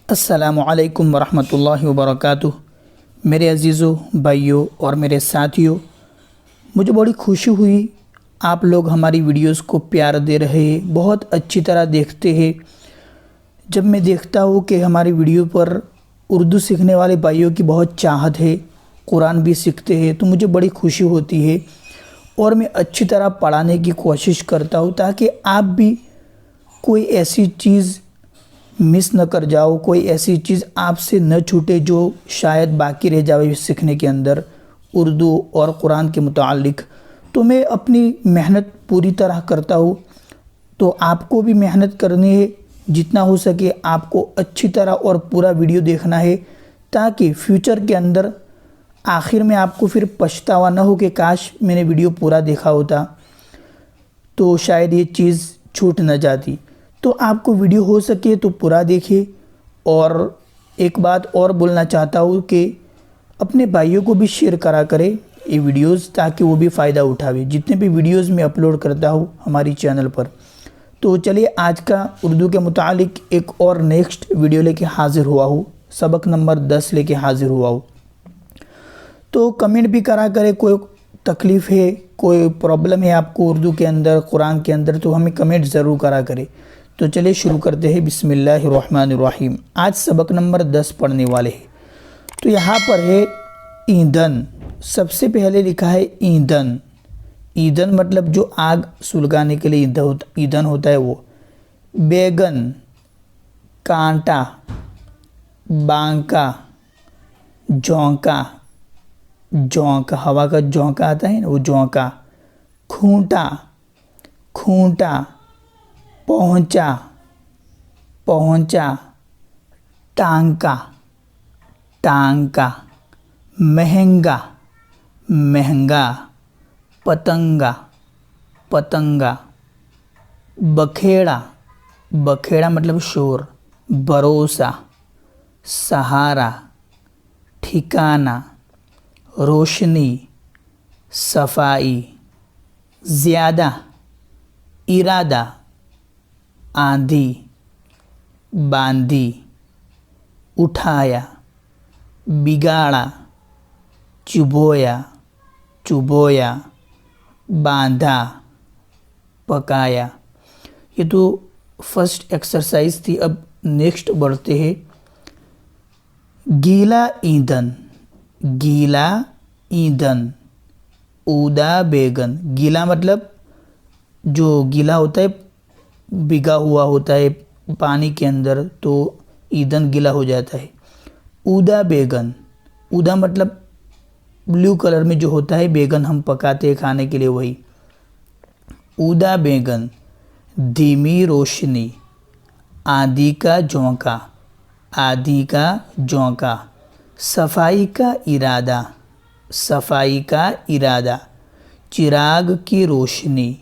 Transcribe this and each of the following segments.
अस्सलामुअलैकुम वरहमतुल्लाहि वबरकातुह। मेरे अज़ीज़ों, भाइयों और मेरे साथियों, मुझे बड़ी खुशी हुई आप लोग हमारी वीडियोस को प्यार दे रहे हैं, बहुत अच्छी तरह देखते हैं। जब मैं देखता हूँ कि हमारी वीडियो पर उर्दू सीखने वाले भाइयों की बहुत चाहत है, कुरान भी सीखते हैं, तो मुझे बड़ी खुशी होती है और मैं अच्छी तरह पढ़ाने की कोशिश करता हूँ ताकि आप भी कोई ऐसी चीज़ मिस न कर जाओ, कोई ऐसी चीज़ आपसे न छूटे जो शायद बाकी रह जाए सीखने के अंदर उर्दू और कुरान के मुतालिक। तो मैं अपनी मेहनत पूरी तरह करता हूँ, तो आपको भी मेहनत करनी है। जितना हो सके आपको अच्छी तरह और पूरा वीडियो देखना है ताकि फ्यूचर के अंदर आखिर में आपको फिर पछतावा न हो कि काश मैंने वीडियो पूरा देखा होता तो शायद ये चीज़ छूट न जाती। तो आपको वीडियो हो सके तो पूरा देखिए। और एक बात और बोलना चाहता हूँ कि अपने भाइयों को भी शेयर करा करें ये वीडियोस ताकि वो भी फ़ायदा उठावे, जितने भी वीडियोस मैं अपलोड करता हूँ हमारी चैनल पर। तो चलिए आज का उर्दू के मुतालिक एक और नेक्स्ट वीडियो लेके हाज़िर हुआ हूँ, सबक नंबर 10 लेके हाज़िर हुआ हूँ। तो कमेंट भी करा करें, कोई तकलीफ़ है, कोई प्रॉब्लम है आपको उर्दू के अंदर, कुरान के अंदर, तो हमें कमेंट ज़रूर करा करें। तो चलिए शुरू करते हैं। बिस्मिल्लाहिर्रहमानिर्रहीम। आज सबक नंबर 10 पढ़ने वाले हैं। तो यहाँ पर है ईंधन। सबसे पहले लिखा है ईंधन। ईंधन मतलब जो आग सुलगाने के लिए ईंधन होता है वो। बैगन, कांटा, बांका, झोंका, झोंका हवा का झोंका आता है ना, वो झोंका। खूंटा, खूंटा, पहुंचा, पहुंचा, टांका, टांका, महंगा, महंगा, पतंगा, पतंगा, बखेड़ा, बखेड़ा मतलब शोर, भरोसा, सहारा, ठिकाना, रोशनी, सफाई, ज़्यादा, इरादा, आंधी, बांधी, उठाया, बिगाड़ा, चुभोया, चुभोया, बांधा, पकाया। ये तो फर्स्ट एक्सरसाइज थी। अब नेक्स्ट बढ़ते हैं। गीला ईंधन, गीला ईंधन, ऊदा बैगन। गीला मतलब जो गीला होता है, भिगा हुआ होता है पानी के अंदर, तो ईंधन गीला हो जाता है। ऊदा बैगन, ऊदा मतलब ब्लू कलर में जो होता है बैगन हम पकाते हैं खाने के लिए, वही। ऊदा बैगन, धीमी रोशनी, आंधी का झोंका, आंधी का झोंका, सफाई का इरादा, सफाई का इरादा, चिराग की रोशनी,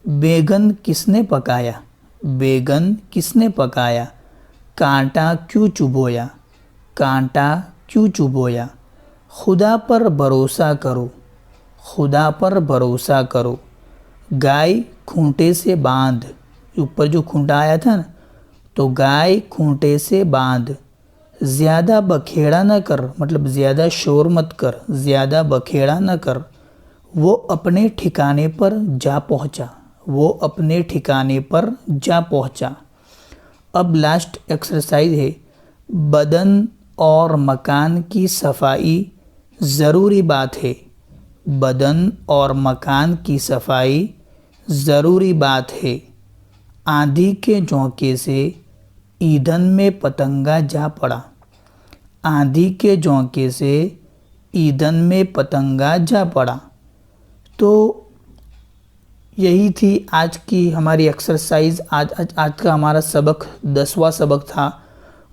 बैगन किसने पकाया, बैगन किसने पकाया, कांटा क्यों चुभोया, कांटा क्यों चुभोया, खुदा पर भरोसा करो, खुदा पर भरोसा करो, गाय खूंटे से बांध। ऊपर जो खूंटा आया था ना, तो गाय खूंटे से बांध। ज़्यादा बखेड़ा न कर मतलब ज़्यादा शोर मत कर, ज़्यादा बखेड़ा न कर, वो अपने ठिकाने पर जा पहुंचा, वो अपने ठिकाने पर जा पहुंचा। अब लास्ट एक्सरसाइज है। बदन और मकान की सफाई ज़रूरी बात है, बदन और मकान की सफाई ज़रूरी बात है। आंधी के झोंके से ईंधन में पतंगा जा पड़ा, आंधी के झोंके से ईंधन में पतंगा जा पड़ा। तो यही थी आज की हमारी एक्सरसाइज। आज का हमारा सबक 10वां सबक था।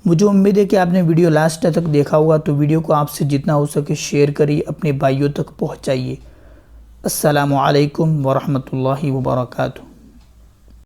मुझे उम्मीद है कि आपने वीडियो लास्ट तक देखा होगा, तो वीडियो को आपसे जितना हो सके शेयर करिए, अपने भाइयों तक पहुंचाइए। अस्सलामु अलैकुम वरहमतुल्लाहि वबरकातुहू।